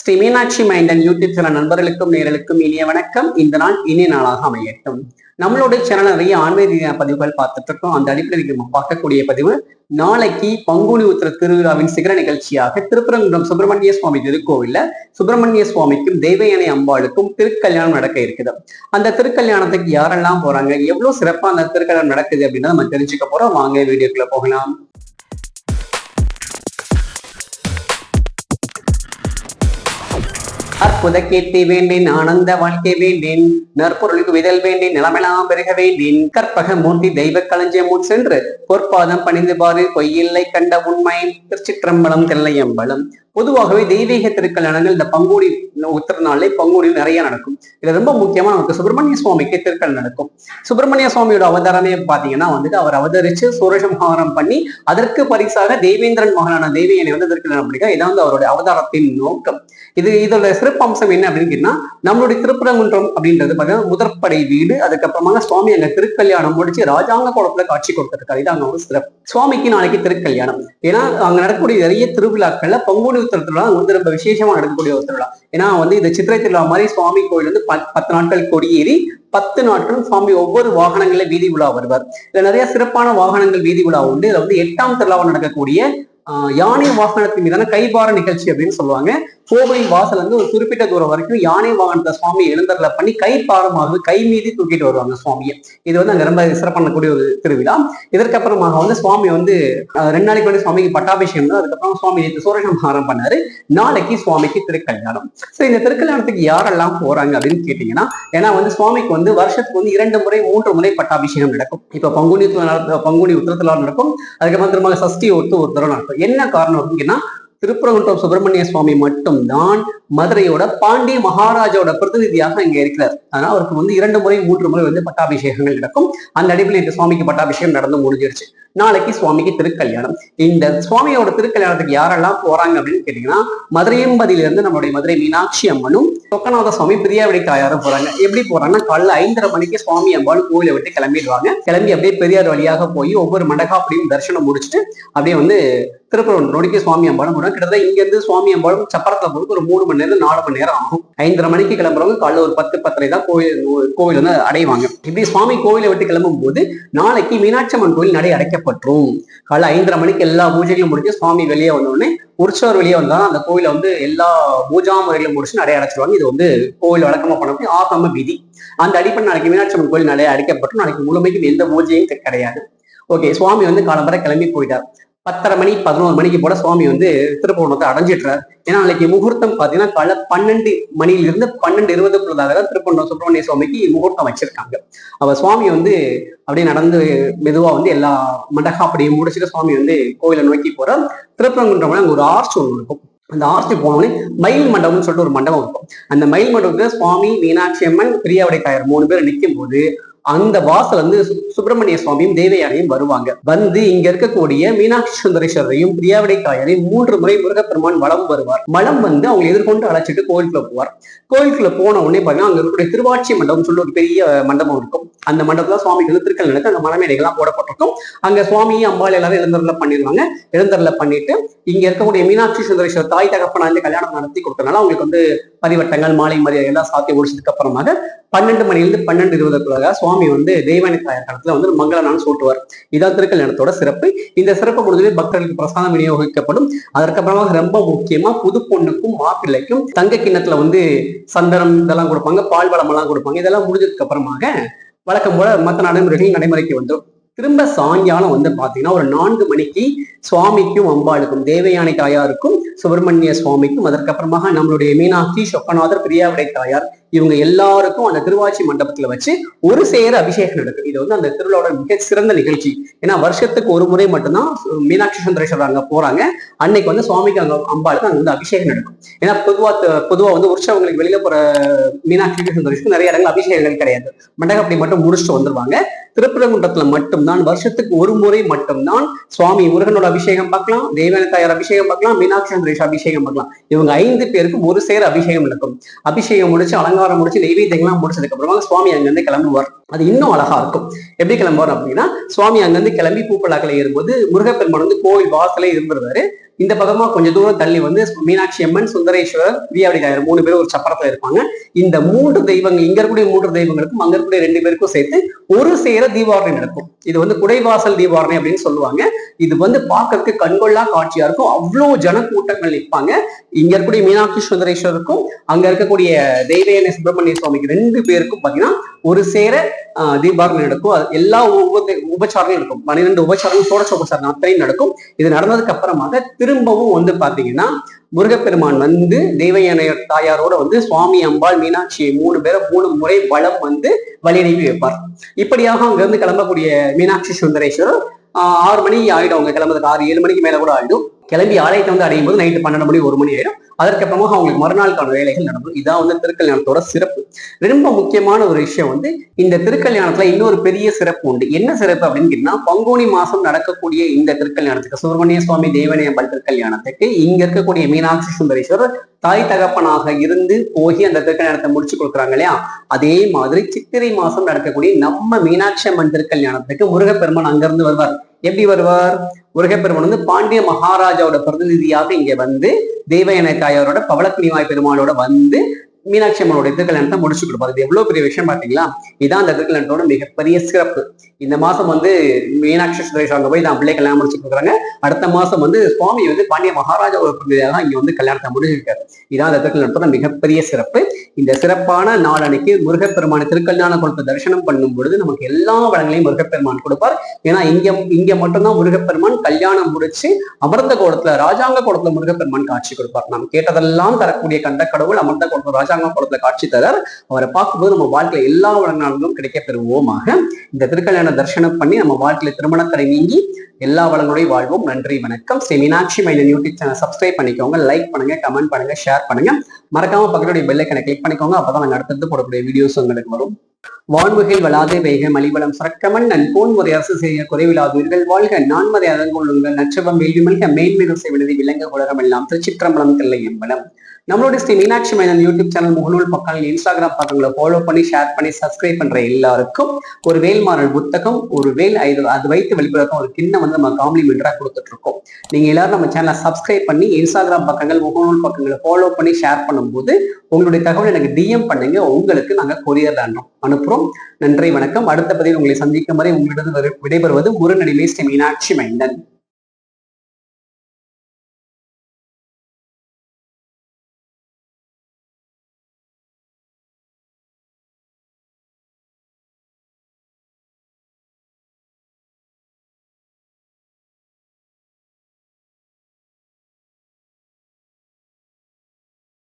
Sri Meenakshi மைண்டன் YouTube channel நண்பர்களுக்கும் நேர்களுக்கும் இனிய வணக்கம். இந்த நாள் இனிய நாளாக அமையட்டும். நம்மளுடைய சேனல் நிறைய ஆன்மீக பதிவுகள் பார்த்துட்டு இருக்கோம். அந்த அடிப்படையில் நம்ம பார்க்கக்கூடிய பதிவு, நாளைக்கு பங்குனி உத்திர திருவிழாவின் சிகர நிகழ்ச்சியாக திருப்பரங்குன்றம் சுப்பிரமணிய சுவாமி திருக்கோவில்ல சுப்பிரமணிய சுவாமிக்கும் தெய்வயானை அம்பாளுக்கும் திருக்கல்யாணம் நடக்க இருக்குது. அந்த திருக்கல்யாணத்துக்கு யாரெல்லாம் போறாங்க, எவ்வளவு சிறப்பா அந்த திருக்கல்யாணம் நடக்குது அப்படின்னு நம்ம தெரிஞ்சுக்க போறோம். வாங்க வீடியோக்குள்ள போகலாம். அற்புத கீர்த்தி வேண்டேன், ஆனந்த வாழ்க்கை வேண்டேன், நற்பொருளுக்கு விதல் வேண்டேன், நிலமெல்லாம் பெருக வேண்டேன், கற்பக மூர்த்தி தெய்வ களஞ்சியம் சென்று பொற்பாதம் பணிந்து பாரு, பொய்யில்லை கண்ட உண்மை, திருச்சிற்றம்பலம் தில்லையம்பலம். பொதுவாகவே தெய்வீக திருக்கல்யாணங்கள் இந்த பங்குனி உத்திர நாளே பங்குனியில் நிறைய நடக்கும். இது ரொம்ப முக்கியமா நமக்கு சுப்பிரமணிய சுவாமிக்கு திருக்கல்யாணம் நடக்கும். சுப்பிரமணிய சுவாமியோட அவதாரமே பாத்தீங்கன்னா அவர் அவதரிச்சு சூரசம்ஹாரம் பண்ணி அதற்கு பரிசாக தேவேந்திரன் மகனான தேவியனை திருக்கல்யாணம் பண்ணிக்க. இதான் அவருடைய அவதாரத்தின் நோக்கம். இதோட சிறப்பு அம்சம் என்ன அப்படின்னு கேட்டீங்கன்னா, நம்மளுடைய திருப்பரங்குன்றம் அப்படின்றது பாத்தீங்கன்னா முதற்படை வீடு. அதுக்கப்புறமா சுவாமி அங்க திருக்கல்யாணம் முடிச்சு ராஜாங்க கோலத்துல காட்சி கொடுத்திருக்காரு. இது அங்க ஒரு சிறப்பு. சுவாமிக்கு நாளைக்கு திருக்கல்யாணம். ஏன்னா அங்க நடக்கக்கூடிய நிறைய திருவிழாக்கள்ல பங்குனி திருவிழா ரொம்ப விசேஷமா நடக்கக்கூடிய ஒரு திருவிழா. ஏன்னா இது சித்திரை திருவிழா மாதிரி சுவாமி கோயில் 10 நாட்கள் கொடியேறி 10 நாட்களும் சுவாமி ஒவ்வொரு வாகனங்கள்ல வீதி உலா வருவார். இதுல நிறைய சிறப்பான வாகனங்கள் வீதி உலா உண்டு. இதுல 8ஆம் திருவிழாவில் நடக்கக்கூடிய யானை வாகனத்தின் மீதான கைபார நிகழ்ச்சி அப்படின்னு சொல்லுவாங்க. கோவிலின் வாசல் ஒரு குறிப்பிட்ட தூரம் வரைக்கும் யானை வாகனத்தை சுவாமி எழுந்தருள பண்ணி கைப்பாரமாக கை மீதி தூக்கிட்டு வருவாங்க சுவாமியை. இது அங்க ரொம்ப சிறப்பானக்கூடிய ஒரு திருவிழா. இதற்கப்புறமாக சுவாமி 2 நாளைக்கு வந்து சுவாமிக்கு பட்டாபிஷேகம். அதுக்கப்புறம் சுவாமி சூரசம்ஹாரம் பண்ணாரு. நாளைக்கு சுவாமிக்கு திருக்கல்யாணம். சோ இந்த திருக்கல்யாணத்துக்கு யாரெல்லாம் போறாங்க அப்படின்னு கேட்டீங்கன்னா, ஏன்னா சுவாமிக்கு வருஷத்துக்கு 2 முறை 3 முறை பட்டாபிஷேகம் நடக்கும். இப்ப பங்குனி உத்திரத்துல நடக்கும். அதுக்கப்புறம் திரும்ப சஷ்டி ஒத்து ஒரு தரம் நடக்கும். என்ன காரணம் அப்படின்னா, திருப்பரங்குன்றம் சுப்பிரமணிய சுவாமி மட்டும்தான் மதுரையோட பாண்டிய மகாராஜாவோட பிரதிநிதியாக இங்க இருக்கிறார். அதனால அவருக்கு 2 முறை 3 முறை பட்டாபிஷேகங்கள் நடக்கும். அந்த அடிப்படையில் சுவாமிக்கு பட்டாபிஷேகம் நடந்து முடிஞ்சிருச்சு. நாளைக்கு சுவாமிக்கு திருக்கல்யாணம். இந்த சுவாமியோட திருக்கல்யாணத்துக்கு யாரெல்லாம் போறாங்க அப்படின்னு கேட்டீங்கன்னா, மதுரையம்பதியிலிருந்து நம்மளுடைய மதுரை மீனாட்சி அம்மனும் சொக்கநாத சுவாமி பிரியாவிடை தாயாரும் போறாங்க. எப்படி போறாங்கன்னா, காலைல 5:30 மணிக்கு சுவாமி அம்பாள் கோயிலை விட்டு கிளம்பிடுவாங்க. கிளம்பி அப்படியே பெரியார் வழியாக போய் ஒவ்வொரு மண்டகாப்படியும் தரிசனம் முடிச்சுட்டு அப்படியே திருப்பரங்குன்றம் நோடிக்கு சுவாமி அம்பாளும் போறாங்க. கிட்டத்தட்ட இங்க இருந்து சுவாமி அம்பாளும் சப்பரத்துல போறதுக்கு ஒரு 3 மணி நேரம் 4 மணி நேரம் ஆகும். 5:30 மணிக்கு கிளம்புறவங்க காலைல ஒரு 10-10:30 தான் கோவில் அடைவாங்க. இப்படி சுவாமி கோயிலை விட்டு கிளம்பும் போது நாளைக்கு மீனாட்சி அம்மன் கோயில் நடை அடைக்கப்பட்டுரும். காலைல 5:30 மணிக்கு எல்லா பூஜைகளும் முடிஞ்சு சுவாமி வெளியே வந்தோடனே உற்சவர் வெளியே வந்தாலும் அந்த கோயில எல்லா பூஜா முறைகளும் முடிச்சு நடை அடைச்சிருவாங்க. இது கோயில் வழக்கமா பண்ணக்கூடிய ஆகம விதி. அந்த அடிப்படை நாளைக்கு மீனாட்சி அம்மன் கோயில் நடை அடைக்கப்பட்டு நாளைக்கு முழுமைக்கு எந்த பூஜையும் கிடையாது. ஓகே, சுவாமி காலம்பரை கிளம்பி போயிட்டார். 10:30 மணி 11 மணிக்கு போல சுவாமி திருப்பரங்குன்றத்தை அடைஞ்சிட்டார். ஏன்னா நாளைக்கு முகூர்த்தம் பாத்தீங்கன்னா காலை 12 மணியிலிருந்து 12:20 தான் திருப்பரங்குன்றம் சுப்பிரமணிய சுவாமிக்கு முகூர்த்தம் வச்சிருக்காங்க. அவர் சுவாமி அப்படியே நடந்து மெதுவா எல்லா மண்டகாப்படியும் முடிச்சுட்டு சுவாமி கோயிலை நோக்கி போறார். திருப்பரங்குன்றம் அங்க ஒரு ஆர்ச் ஒன்று இருக்கும். அந்த ஆர்ச்சி போனோடனே மயில் மண்டபம்னு சொல்லிட்டு ஒரு மண்டபம் இருக்கும். அந்த மயில் மண்டபத்துல சுவாமி, மீனாட்சி அம்மன், பிரியாவிடை தாயார் 3 பேர் நிற்கும் போது அந்த வாசல் சுப்பிரமணிய சுவாமியும் தேவயானையும் வருவாங்க. இங்க இருக்கக்கூடிய மீனாட்சி சுந்தரேஸ்வரரையும் பிரியாவிடை தாயாரையும் 3 முறை முருகப்பெருமான் வலம் வருவார். வலம் அவங்க எதிர்கொண்டு அழைச்சிட்டு கோயிலுக்குள்ள போவார். கோயிலுக்குள்ள போன உடனே பாத்தீங்கன்னா அங்க இருக்கக்கூடிய திருவாட்சி மண்டபம் சொல்லி ஒரு பெரிய மண்டபம் இருக்கும். அந்த மண்டபத்துல சுவாமிக்கு திருக்கல் நடக்க அந்த மணமேடைகள்லாம் போடப்பட்டிருக்கும். அங்க சுவாமி அம்பாள் எல்லாரும் எழுந்தருள பண்ணிடுவாங்க. எழுந்தருள பண்ணிட்டு இங்க இருக்கக்கூடிய மீனாட்சி சுந்தரேஸ்வரர் தாய் தகப்பன கல்யாணம் நடத்தி கொடுத்தனால அவங்களுக்கு பரிவட்டங்கள், மாலை மரியாதை எல்லாம் சாத்தி முடிச்சதுக்கு அப்புறமாக 12 மணிலிருந்து 12:20 சுவாமி தெய்வானை தாயார் காலத்துல மங்கள நாள் சூட்டுவார். இதான் திருக்கல்யாணத்தோட சிறப்பு. இந்த சிறப்பு முடிஞ்சு பக்தர்களுக்கு பிரசாதம் விநியோகிக்கப்படும். அதற்கப்புறமாக ரொம்ப முக்கியமா புது பொண்ணுக்கும் மாப்பிள்ளைக்கும் தங்க கிண்ணத்துல சந்தனம் இதெல்லாம் கொடுப்பாங்க, பால் வளம் எல்லாம் கொடுப்பாங்க. இதெல்லாம் முடிஞ்சதுக்கு அப்புறமாக வழக்கம் போல மற்ற நடைமுறைகள் நடைமுறைக்கு வந்துடும். திரும்ப சாயங்காலம் பாத்தீங்கன்னா ஒரு 4 மணிக்கு சுவாமிக்கும் அம்பாளுக்கும் தேவயானை தாயாருக்கும் சுப்பிரமணிய சுவாமிக்கும் அதற்கப்புறமாக நம்மளுடைய மீனாட்சி, சொக்கநாதர், பிரியாவிடை தாயார் இவங்க எல்லாருக்கும் அந்த திருவாச்சி மண்டபத்துல வச்சு ஒரு சேர அபிஷேகம் நடக்கும். இது அந்த திருவிழாவோட மிக சிறந்த நிகழ்ச்சி. ஏன்னா வருஷத்துக்கு ஒரு முறை மட்டும்தான் மீனாட்சி சுந்தரேஸ்வரர் அங்க போறாங்க. அன்னைக்கு சுவாமிக்கு அம்பாளுக்கு அங்க அபிஷேகம் நடக்கும். ஏன்னா பொதுவா உற்சவங்களுக்கு வெளியில போற மீனாட்சி சுந்தரேஸ்வரர் நிறைய இடங்கள் அபிஷேகங்கள் கிடையாது. மண்டகப்படி மட்டும் முடிச்சுட்டு வந்துருவாங்க. திருப்பரங்குன்றத்துல மட்டும்தான் வருஷத்துக்கு ஒரு முறை மட்டும்தான் சுவாமி முருகனோட அபிஷேகம் பார்க்கலாம், தேவயானை தாயார் அபிஷேகம் பார்க்கலாம், மீனாட்சி சுந்தரேஸ்வரர் அபிஷேகம் பார்க்கலாம். இவங்க 5 பேருக்கும் ஒரு சேர அபிஷேகம் நடக்கும். அபிஷேகம் முடிச்சு அலங்காரம் முடிச்சு நெய்வேத்தியங்கள்லாம் முடிச்சதுக்கு அப்புறமா சுவாமி அங்கிருந்து கிளம்புவார். அது இன்னும் அழகா இருக்கும். எப்படி கிளம்புவார் அப்படின்னா, சுவாமி அங்கிருந்து கிளம்பி பூப்பல்லாக்கில் ஏறும்போது முருகப்பெருமான் வந்து கோவில் வாசலே இருந்துருவாரு. இந்த பக்கமா கொஞ்சம் தூரம் தள்ளி வந்து மீனாட்சி அம்மன், சுந்தரேஸ்வரர், வீயாவடிகாயர் 3 பேரும் ஒரு சப்பரத்துல இருப்பாங்க. இந்த 3 தெய்வங்கள், இங்க இருக்கக்கூடிய 3 தெய்வங்களுக்கும் அங்க இருக்கக்கூடிய 2 பேருக்கும் சேர்த்து ஒரு சேர தீபாவளி நடக்கும். இது வந்து குடைவாசல் தீபாவளி அப்படின்னு சொல்லுவாங்க. இது வந்து பார்க்கறதுக்கு கண்கொள்ளா காட்சியா இருக்கும். அவ்வளவு ஜனக்கூட்டங்கள் நிற்பாங்க. இங்க இருக்கக்கூடிய மீனாட்சி சுந்தரேஸ்வருக்கும் அங்க இருக்கக்கூடிய தெய்வயானை சுப்பிரமணிய சுவாமிக்கு 2 பேருக்கும் பாத்தீங்கன்னா ஒரு சேர தீபாவளி நடக்கும். எல்லா உபச்சாரங்களும் இருக்கும். 12 உபச்சாரங்கள், சோடச உபச்சாரம் அத்தனையும் நடக்கும். இது நடந்ததுக்கு அப்புறமாக திரும்பவும் வந்து பாத்தீங்கன்னா முருகப்பெருமான் வந்து தெய்வயானை தாயாரோட வந்து சுவாமி, அம்பாள், மீனாட்சியை 3 பேரை 3 முறை வளம் வந்து வழி அனுப்பி வைப்பார். இப்படியாக அங்க இருந்து கிளம்பக்கூடிய மீனாட்சி சுந்தரேஸ்வரர் 6 மணி ஆயிடும். அவங்க கிளம்புறதுக்கு 6-7 மணிக்கு மேல கூட ஆயிடும். கிளம்பி ஆலயத்தை வந்து அடையும் போது நைட்டு 12 மணி 1 மணி ஆயிடும். அதற்கப்புறமாக அவங்களுக்கு மறுநாளுக்கான வேலைகள் நடக்கும். இதான் வந்து திருக்கல்யாணத்தோட சிறப்பு. ரொம்ப முக்கியமான ஒரு விஷயம் வந்து இந்த திருக்கல்யாணத்துல இன்னொரு பெரிய சிறப்பு உண்டு. என்ன சிறப்பு அப்படின்னு கேட்டீங்கன்னா, பங்குனி மாசம் நடக்கக்கூடிய இந்த திருக்கல்யாணத்துக்கு, சுப்பிரமணிய சுவாமி தேவனை அம்பாள் திருக்கல்யாணத்துக்கு இங்க இருக்கக்கூடிய மீனாட்சி சுந்தரேஸ்வரர் தாய் தகப்பனாக இருந்து போய் அந்த திருக்கல்யாணத்தை முடிச்சு கொடுக்குறாங்க இல்லையா? அதே மாதிரி சித்திரை மாசம் நடக்கக்கூடிய நம்ம மீனாட்சி அம்மன் திருக்கல்யாணத்துக்கு முருகப்பெருமான் அங்கிருந்து வருவார். எப்படி வருவார்? முருகப்பெருமான் வந்து பாண்டிய மகாராஜாவோட பிரதிநிதியாக இங்க வந்து தெய்வயானை தாயாரோட பவளக்கனிவாய் பெருமாளோட வந்து மீனாட்சி அம்மனோட திருக்கல்யாணத்தை முடிச்சு கொடுப்பாரு. இது எவ்வளவு பெரிய விஷயம் பாத்தீங்களா? இதான் அந்த திருக்கல்யாணத்தோட மிகப்பெரிய சிறப்பு. இந்த மாசம் வந்து மீனாட்சி சுந்தரேஸ்வரர் அங்க போய் தான் பிள்ளை கல்யாணம் முடிச்சு கொடுக்குறாங்க. அடுத்த மாசம் வந்து சுவாமி வந்து பாண்டிய மகாராஜாவோட பிரதிநிதியாக இங்க வந்து கல்யாணத்தை முடிச்சிருக்காரு. இதான் அந்த திருக்கல்யாணத்தோட மிகப்பெரிய சிறப்பு. இந்த சிறப்பான நாளன்னைக்கு முருகப்பெருமான திருக்கல்யாண குளத்தை தரிசனம் பண்ணும் பொழுது நமக்கு எல்லா வளங்களையும் முருகப்பெருமான் கொடுப்பார். ஏன்னா இங்க மட்டும்தான் முருகப்பெருமான் கல்யாணம் முடிச்சு அமர்ந்த கோலத்துல, ராஜாங்க கோலத்துல முருகப்பெருமான் காட்சி கொடுப்பார். நாம் கேட்டதெல்லாம் தரக்கூடிய கண்ட கடவுள் அமர்ந்த கோலத்துல, ராஜாங்க கோலத்துல காட்சி தரார். அவரை பார்க்கும்போது நம்ம வாழ்க்கையில எல்லா வளங்களும் கிடைக்க பெறுவோமாக. இந்த திருக்கல்யாண தரிசனம் பண்ணி நம்ம வாழ்க்கையில திருமணத்தடை நீங்கி எல்லா வளங்களோடையும் வாழ்வோம். நன்றி, வணக்கம். Shri Meenakshi Menon YouTube channel subscribe பண்ணிக்கோங்க, லைக் பண்ணுங்க, கமெண்ட் பண்ணுங்க, ஷேர் பண்ணுங்க. மறக்காம பக்கத்துடைய பெல் ஐகானை கிளிக் பண்ணிக்கோங்க. அப்பதான் நாங்க அடுத்தடுத்து போடக்கூடிய வீடியோஸ் உங்களுக்கு வரும். வான்முகில் வளாதே வைக மலிவளம் சரக்கமன் நன் போன்முறை அரசு செய்ய குறைவிலாதீர்கள் வாழ்க. நான்மறை அதங்கொள்ளுங்கள் நற்றவம் வேள்வி மல்க மேன்மேலும் செய்வனதை விலங்க உலகம் எல்லாம். திருச்சிற்றம்பலம் தில்லை எம்பலம். நம்மளுடைய ஸ்ரீ மீனாட்சி மைனன் யூடியூப் சேனல், முகநூல் பக்கங்கள், இன்ஸ்டாகிராம் பக்கங்களை ஃபாலோ பண்ணி ஷேர் பண்ணி சப்ஸ்கிரைப் பண்ற எல்லாருக்கும் ஒரு வேல்மாறல் புத்தகம், ஒரு வேல் அது வைத்து வெளிப்படுத்த ஒரு கிண்ணம் வந்து நம்ம காம்ப்ளிமெண்டரா கொடுத்துட்டு இருக்கோம். நீங்க எல்லாரும் நம்ம சேனலை சப்ஸ்கிரைப் பண்ணி இன்ஸ்டாகிராம் பக்கங்கள், முகநூல் பக்கங்களை ஃபாலோ பண்ணி ஷேர் பண்ணும்போது உங்களுடைய தகவல் எனக்கு டிஎம் பண்ணுங்க. உங்களுக்கு நாங்க கொரியர் அனுப்புறோம். நன்றி, வணக்கம். அடுத்த பதிவில் உங்களை சந்திக்கும் வரை உங்களிடம் விடைபெறுவது முருகனடிமை ஸ்ரீ மீனாட்சி மைந்தன்.